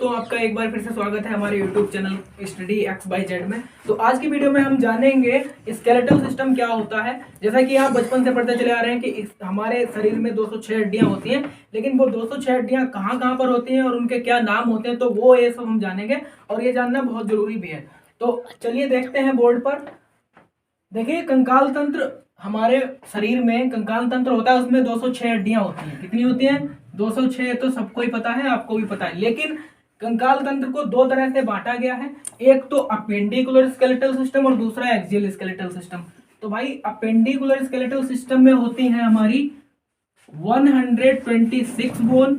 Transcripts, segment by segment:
दोस्तों, आपका एक बार फिर से स्वागत है हमारे YouTube channel study x by Z में। तो आज की वीडियो में हम जानेंगे स्केलेटल सिस्टम क्या होता है। जैसा कि आप बचपन से पढ़ते चले आ रहे हैं कि हमारे शरीर में 206 हड्डियां होती हैं, लेकिन वो 206 हड्डियां कहाँ कहाँ पर होती हैं और उनके क्या नाम होते हैं, तो वो ये सब हम जानेंगे और ये जानना बहुत जरूरी भी है। तो चलिए देखते हैं बोर्ड पर। देखिए, कंकाल तंत्र, हमारे शरीर में कंकाल तंत्र होता है, उसमें 206 हड्डियां होती हैं। कितनी होती हैं? 206। तो सबको ही पता है, आपको भी पता है। लेकिन कंकाल तंत्र को दो तरह से बांटा गया है, एक तो अपेंडिकुलर स्केलेटल सिस्टम और दूसरा एक्सियल स्केलेटल सिस्टम। तो भाई, अपेंडिकुलर स्केलेटल सिस्टम में होती हैं हमारी 126 बोन,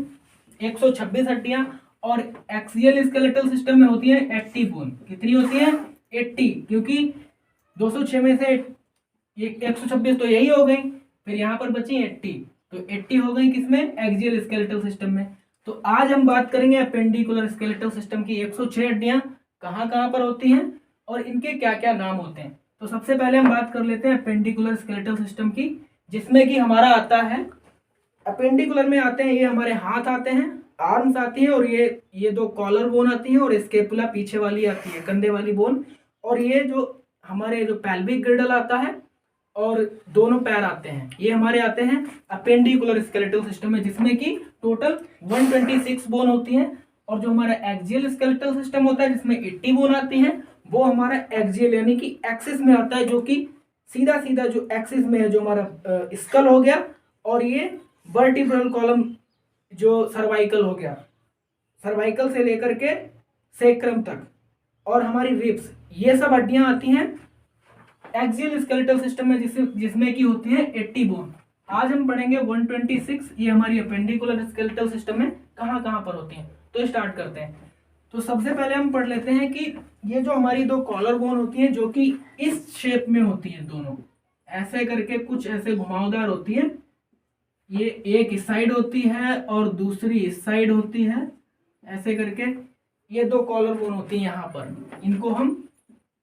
126 हड्डियां, और एक्सियल स्केलेटल सिस्टम में होती है 80 बोन। कितनी होती है? 80, क्योंकि 206 में से ये 126 तो यही हो गई, फिर यहाँ पर बची 80, तो 80 हो गई किसमें? एक्सियल स्केलेटल सिस्टम में। तो आज हम बात करेंगे अपेंडिकुलर स्केलेटल सिस्टम की 106 हड्डियां कहाँ कहाँ पर होती हैं और इनके क्या क्या नाम होते हैं। तो सबसे पहले हम बात कर लेते हैं अपेंडिकुलर स्केलेटल सिस्टम की, जिसमें कि हमारा आता है, अपेंडिकुलर में आते हैं ये हमारे हाथ आते हैं, आर्म्स आती है, और ये दो कॉलर बोन आती है, और स्केपुला पीछे वाली आती है, कंधे वाली बोन, और ये जो हमारे जो पेल्विक गिर्डल आता है और दोनों पैर आते हैं, ये हमारे आते हैं अपेंडिकुलर स्केलेटल सिस्टम में, जिसमें कि टोटल 126 बोन होती हैं। और जो हमारा एक्सियल स्केलेटल सिस्टम होता है, जिसमें 80 बोन आती हैं, वो हमारा एक्सियल यानी कि एक्सिस में आता है, जो कि सीधा सीधा जो एक्सिस में है, जो हमारा स्कल हो गया, और ये वर्टिब्रल कॉलम जो सर्वाइकल हो गया, सर्वाइकल से लेकर के सेक्रम तक, और हमारी रिब्स, ये सब हड्डियां आती हैं एक्सियल स्केलेटल सिस्टम में, जिसमें की होती है 80 बोन। आज हम पढ़ेंगे 126, ये हमारी अपेंडिकुलर स्केलेटल सिस्टम में कहाँ कहाँ पर होती हैं। तो स्टार्ट करते हैं। तो सबसे पहले हम पढ़ लेते हैं कि ये जो हमारी दो कॉलर बोन होती हैं, जो कि इस शेप में होती हैं, दोनों ऐसे करके कुछ ऐसे घुमावदार होती है। ये एक इस साइड होती है और दूसरी इस साइड होती है, ऐसे करके ये दो कॉलर बोन होती है यहाँ पर। इनको हम,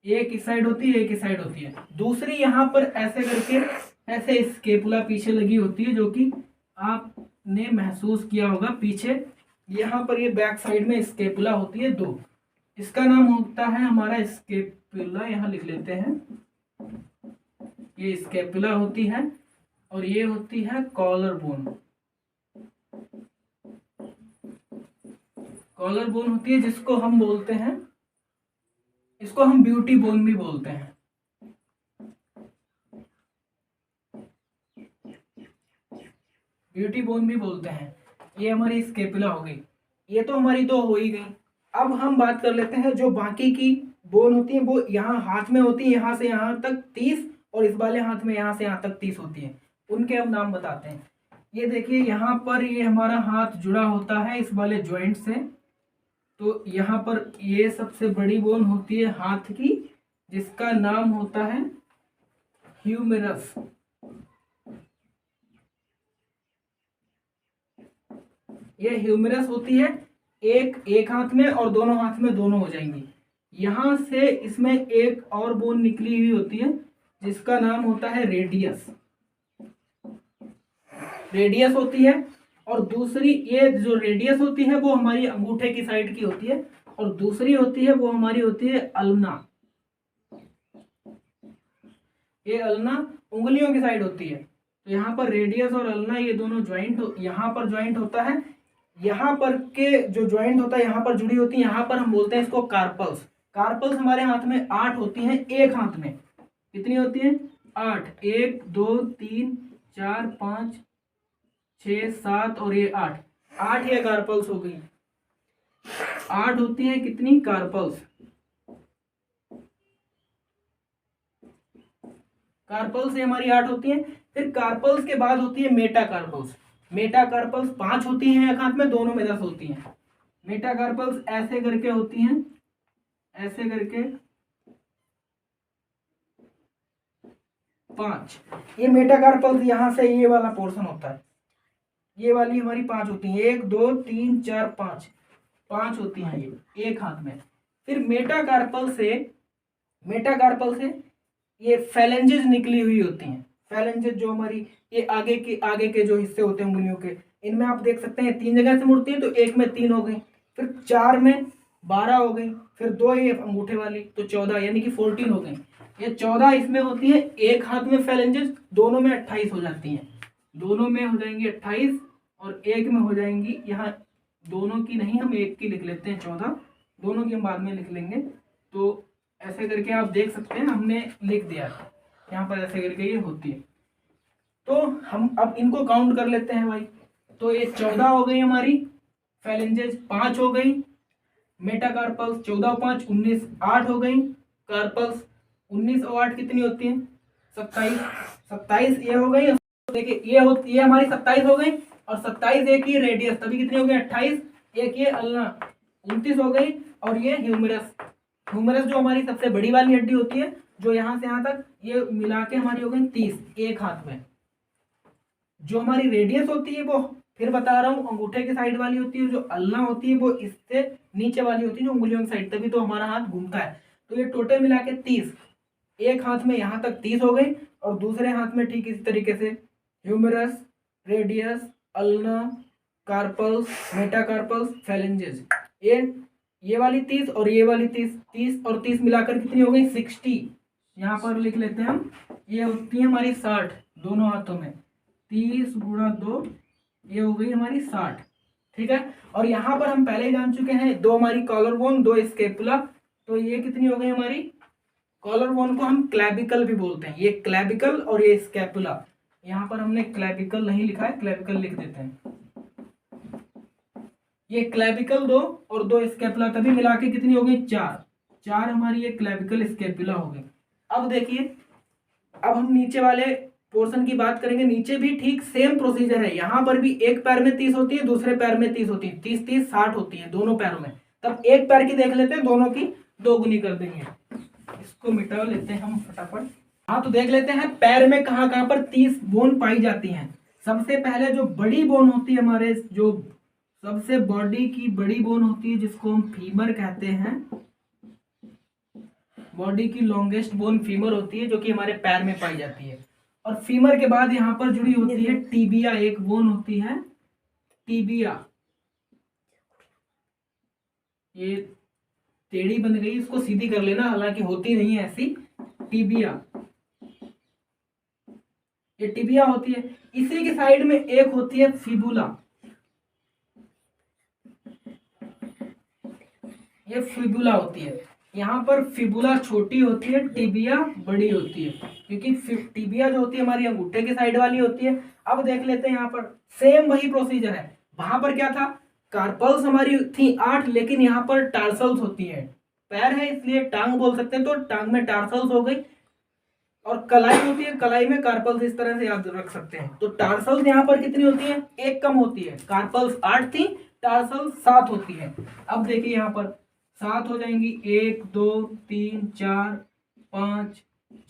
एक इस साइड होती है, एक इस साइड होती है, दूसरी यहाँ पर ऐसे करके, ऐसे स्केपुला पीछे लगी होती है, जो कि आपने महसूस किया होगा पीछे। यहाँ पर ये बैक साइड में स्केपुला होती है दो, इसका नाम होता है हमारा स्केपुला, यहाँ लिख लेते हैं। ये स्केपुला होती है और ये होती है कॉलर बोन। कॉलर बोन होती है, जिसको हम बोलते हैं, इसको हम ब्यूटी बोन भी बोलते हैं। ब्यूटी बोन भी बोलते हैं। ये हमारी स्केपुला हो गई। ये तो हमारी दो हो ही गई। अब हम बात कर लेते हैं जो बाकी की बोन होती है, वो यहाँ हाथ में होती है, यहाँ से यहाँ तक 30, और इस वाले हाथ में यहाँ से यहाँ तक 30 होती है। उनके हम नाम बताते हैं। ये देखिए, यहाँ पर ये हमारा हाथ जुड़ा होता है इस वाले ज्वाइंट से, तो यहाँ पर ये सबसे बड़ी बोन होती है हाथ की, जिसका नाम होता है ह्यूमेरस। ये ह्यूमेरस होती है, एक हाथ में, और दोनों हाथ में दोनों हो जाएंगी। यहाँ से इसमें एक और बोन निकली हुई होती है, जिसका नाम होता है रेडियस। रेडियस होती है, और दूसरी, ये जो रेडियस होती है वो हमारी अंगूठे की साइड की होती है, और दूसरी होती है वो हमारी होती है अल्ना। ये अल्ना उंगलियों की साइड होती है। तो यहाँ पर रेडियस और अल्ना, ये दोनों ज्वाइंट, यहाँ पर ज्वाइंट होता है, यहाँ पर के जो ज्वाइंट होता है यहाँ पर जुड़ी होती है, यहाँ पर हम बोलते हैं इसको कार्पल्स। कार्पल्स हमारे हाथ में 8 होती हैं, एक हाथ में कितनी होती है? 8। 1 2 3 4 5 6 7 और ये 8 ये कार्पल्स हो गई। 8 होती है कितनी? कार्पल्स। कार्पल्स से हमारी 8 होती है। फिर कार्पल्स के बाद होती है मेटाकार्पल्स। मेटाकार्पल्स 5 होती हैं एक हाथ में, दोनों में 10 होती हैं। मेटाकार्पल्स ऐसे करके होती हैं, ऐसे करके 5। ये मेटाकार्पल्स यहाँ से ये वाला पोर्शन होता है, ये वाली हमारी 5 होती हैं। 1 2 3 4 5 होती हैं ये एक हाथ में। फिर मेटाकार्पल से ये फैलेंजेस निकली हुई होती हैं। फैलेंजेस जो हमारी ये आगे के जो हिस्से होते हैं उंगलियों के, इनमें आप देख सकते हैं 3 जगह से मुड़ती है, तो एक में 3 हो गई। फिर 4 में 12 हो गई, फिर 2 ये अंगूठे वाली तो 14, यानी कि 14 हो गई। ये 14 इसमें होती है एक हाथ में फेलेंजेस, दोनों में 28 हो जाती हैं, दोनों में हो जाएंगी 28 और एक में हो जाएंगी, यहाँ दोनों की नहीं हम एक की लिख लेते हैं 14, दोनों की हम बाद में लिख लेंगे। तो ऐसे करके आप देख सकते हैं हमने लिख दिया यहाँ पर, ऐसे करके ये होती है। तो हम अब इनको काउंट कर लेते हैं भाई। तो ये 14 हो गई हमारी फेलेंजेस, 5 हो गई मेटाकार्पल्स, 14 5 19, 8 हो गई कार्पल्स, 19 और 8 कितनी होती है 27, 27 ये हो गई। देखिए ये हमारी 27 हो गई और 27 एक ही रेडियस, तभी कितनी हो गई 28, एक ये अल्ना 29 हो गई। और ये ह्यूमरस, ह्यूमरस जो हमारी सबसे बड़ी वाली हड्डी होती है, जो यहाँ से यहाँ तक, ये मिला के हमारी हो गई 30 एक हाथ में। जो हमारी रेडियस होती है वो फिर बता रहा हूँ अंगूठे की साइड वाली होती है, जो अल्ना होती है वो इससे नीचे वाली होती है, जो उंगलियों की साइड, तभी तो हमारा हाथ घूमता है। तो ये टोटल मिला के 30, एक हाथ में यहाँ तक 30 हो गई और दूसरे हाथ में ठीक इसी तरीके से humerus, radius, ulna, carpals, metacarpals, phalanges, ये वाली 30 और ये वाली 30, 30 और 30 मिलाकर कितनी हो गई 60। यहाँ पर लिख लेते हैं हम, ये होती है हमारी 60 दोनों हाथों में, 30 गुणा 2, ये हो गई हमारी 60। ठीक है, और यहाँ पर हम पहले ही जान चुके हैं, 2 हमारी कॉलर बोन, 2 स्केपुला, तो ये कितनी हो गई हमारी, कॉलर बोन को हम क्लैविकल भी बोलते हैं, ये क्लैविकल और ये स्केपुला। यहाँ पर हमने क्लैविकल नहीं लिखा है, क्लैविकल लिख देते हैं। ये क्लैविकल 2 और 2 स्केपुला, तभी मिला के कितनी हो गई 4, 4 हमारी ये क्लैविकल स्केपुला हो गई। अब देखिए, अब हम नीचे वाले पोर्शन की बात करेंगे। नीचे भी ठीक सेम प्रोसीजर है, यहाँ पर भी एक पैर में 30 होती है, दूसरे पैर में 30 होती है, 30 30 60 होती है दोनों पैरों में। तब एक पैर की देख लेते हैं, दोनों की 2 गुनी कर देंगे। इसको मिटा लेते हैं हम फटाफट। हाँ, तो देख लेते हैं पैर में कहाँ कहाँ पर 30 बोन पाई जाती हैं। सबसे पहले जो बड़ी बोन होती है हमारे, जो सबसे बॉडी की बड़ी बोन होती है, जिसको हम फीमर कहते हैं, बॉडी की लॉन्गेस्ट बोन फीमर होती है, जो कि हमारे पैर में पाई जाती है। और फीमर के बाद यहाँ पर जुड़ी होती है टीबिया, एक बोन होती है टीबिया, ये टेढ़ी बन गई, इसको सीधी कर लेना, हालांकि होती नहीं है ऐसी, टीबिया, ये टिबिया होती है। इसी की साइड में एक होती है फिबुला, ये फिबुला होती है। यहाँ पर फिबुला छोटी होती है, टिबिया बड़ी होती है, क्योंकि टिबिया जो होती है हमारी अंगूठे की साइड वाली होती है। अब देख लेते हैं, यहाँ पर सेम वही प्रोसीजर है। वहां पर क्या था, कार्पल्स हमारी थी 8, लेकिन यहाँ पर टार्सल्स होती है, पैर है इसलिए टांग बोल सकते हैं, तो टांग में टार्सल्स हो गई। और कलाई होती है, कलाई में कार्पल्स, इस तरह से याद रख सकते हैं। तो टार्सल्स यहाँ पर कितनी होती है, एक कम होती है, कार्पल्स 8 थी, टार्सल्स 7 होती है। अब देखिए यहाँ पर 7 हो जाएंगी, 1 2 3 4 5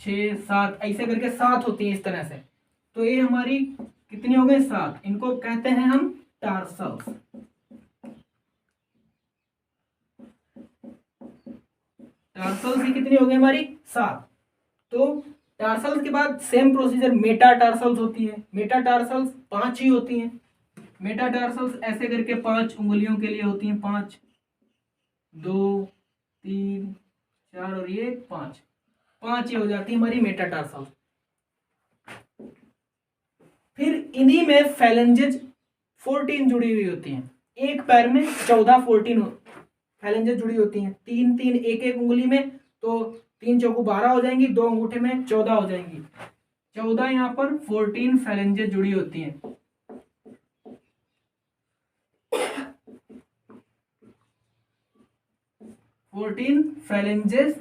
6 7, ऐसे करके 7 होती है इस तरह से। तो ये हमारी कितनी हो गई 7, इनको कहते हैं हम टार्सल्स। टार्सल्स ही कितनी हो गई हमारी 7। तो टार्सल्स के बाद सेम प्रोसीजर मेटाटार्सल्स होती है, मेटाटार्सल्स 5 ही होती हैं। मेटाटार्सल्स ऐसे करके 5 उंगलियों के लिए होती हैं, 5 2 3 4 और ये 5, 5 ये हो जाती है हमारी मेटाटार्सल्स। फिर इन्हीं में फैलेंजेज 14 जुड़ी हुई होती हैं, एक पैर में 14 14 फैलेंजेज जुड़ी होती हैं, 3 3 एक एक उंगली में, तो 3 चौको 12 हो जाएंगी, 2 अंगूठे में 14 हो जाएंगी, 14 यहाँ पर 14 फैलेंजेज जुड़ी होती हैं। फैलेंजेस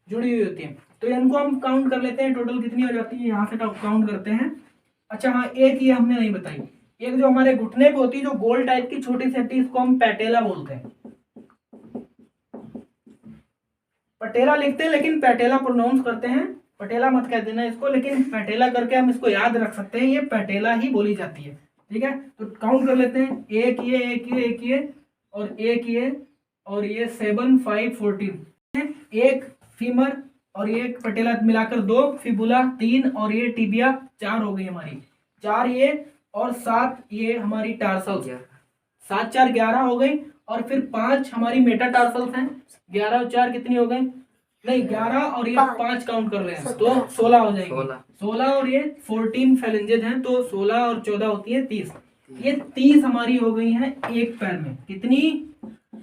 जुड़ी हुई होती हैं। तो इनको हम काउंट कर लेते हैं, टोटल कितनी हो जाती है, यहाँ से काउंट करते हैं। अच्छा हाँ, एक ये हमने नहीं बताई, एक जो हमारे घुटने पे होती है, जो गोल टाइप की छोटी सी हड्डी, इसको हम पैटेला बोलते हैं। पटेला लिखते हैं लेकिन पैटेला प्रोनाउंस करते हैं, पटेला मत कह देना इसको, लेकिन पैटेला करके हम इसको याद रख सकते हैं, ये पैटेला ही बोली जाती है। ठीक है, तो काउंट कर लेते हैं, एक ये एक ये एक ये और एक ये और ये 7 5 14, एक फीमर और ये पटेला मिलाकर 2, फिबुला 3 और ये टिबिया 4 हो गई हमारी, 4 ये और 7 ये हमारी टार्सल, 7 4 11 हो गई। और फिर 5 हमारी मेटाटार्सल्स हैं। 11 और 4 कितनी हो गई? नहीं, 11 और ये 5 काउंट कर रहे हैं तो 16 हो जाएगी। 16 और ये 14 फेलेंजेस हैं तो 16 और 14 होती है 30। ये 30 हमारी हो गई हैं एक पैर में। कितनी?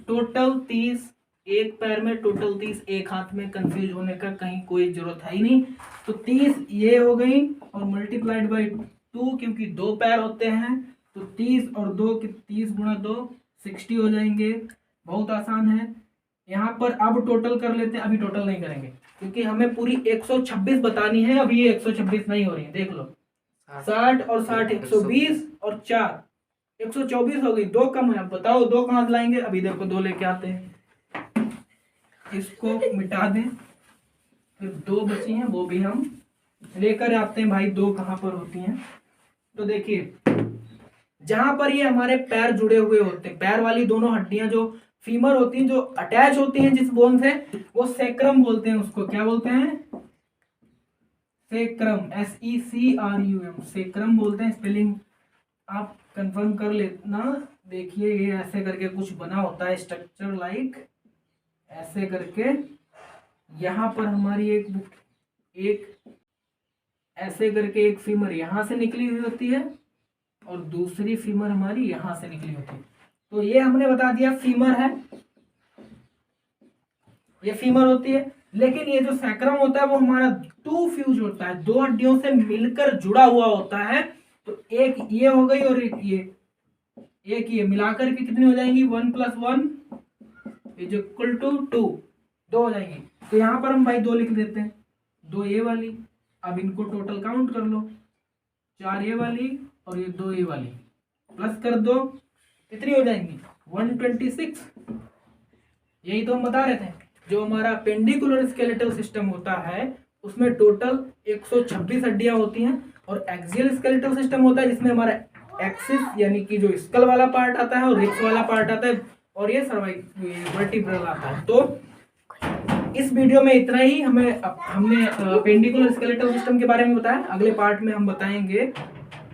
टोटल 30 एक पैर में, टोटल 30 एक हाथ में। कंफ्यूज होने का कहीं कोई जरूरत है ही नहीं। तो 30 ये हो गई और मल्टीप्लाइड बाई 2 क्योंकि 2 पैर होते हैं तो 30 और 2 की 30 गुणा 2 60 हो जाएंगे। बहुत आसान है। यहाँ पर अब टोटल कर लेते हैं। अभी टोटल नहीं करेंगे क्योंकि हमें पूरी 126 बतानी है। अभी ये 126 नहीं हो रही है, देख लो। 60 और 60 120 और 4 124 हो गई। 2 कम है, अब बताओ 2 कहाँ से लाएंगे? अभी देखो 2 लेके आते हैं, इसको मिटा दें, फिर 2 बची हैं वो भी हम लेकर आते हैं। भाई 2 कहाँ पर होती हैं? तो देखिए जहां पर ये हमारे पैर जुड़े हुए होते हैं, पैर वाली दोनों हड्डियां जो फीमर होती हैं, जो अटैच होती हैं जिस बोन से, वो सेक्रम बोलते हैं। उसको क्या बोलते हैं? सेक्रम, SECRUM, सेक्रम बोलते हैं। स्पेलिंग आप कंफर्म कर लेना। देखिए ये ऐसे करके कुछ बना होता है स्ट्रक्चर, लाइक ऐसे करके। यहाँ पर हमारी एक ऐसे करके एक फीमर यहाँ से निकली हुई होती है और दूसरी फीमर हमारी यहाँ से निकली होती है। तो ये हमने बता दिया फीमर है, ये फीमर होती है। लेकिन ये जो सैक्रम होता है वो हमारा 2 फ्यूज होता है, 2 हड्डियों से मिलकर जुड़ा हुआ होता है। तो एक ये हो गई और एक ये मिलाकर के कितनी हो जाएंगी? 1 + 1 इज इक्वल टू 2, 2 हो जाएंगी। तो यहाँ पर हम भाई 2 लिख देते हैं, 2 ये वाली। अब इनको टोटल काउंट कर लो, 4 ये वाली और ये 2 ये वाली, प्लस कर दो, कितनी हो जाएंगी? 126। यही तो हम बता रहे थे। जो हमारा पेंडिकुलर स्केलेटल सिस्टम होता है उसमें टोटल 126 हड्डियां होती हैं और एक्सियल स्केलेटल सिस्टम होता है जिसमें हमारा एक्सिस यानी कि जो स्कल वाला पार्ट आता है और रिब्स वाला पार्ट आता है और ये वर्टिब्रल आता है। तो इस वीडियो में इतना ही। हमने पेंडिकुलर स्केलेटल सिस्टम के बारे में बताया। अगले पार्ट में हम बताएंगे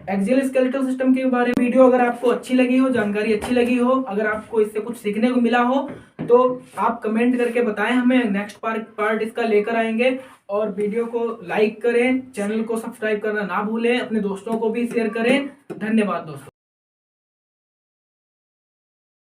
एक्सियल स्केलेटल सिस्टम के बारे में। वीडियो अगर आपको अच्छी लगी हो, जानकारी अच्छी लगी हो, अगर आपको इससे कुछ सीखने को मिला हो तो आप कमेंट करके बताएं हमें। नेक्स्ट पार्ट इसका लेकर आएंगे। और वीडियो को लाइक करें, चैनल को सब्सक्राइब करना ना भूलें, अपने दोस्तों को भी शेयर करें। धन्यवाद दोस्तों।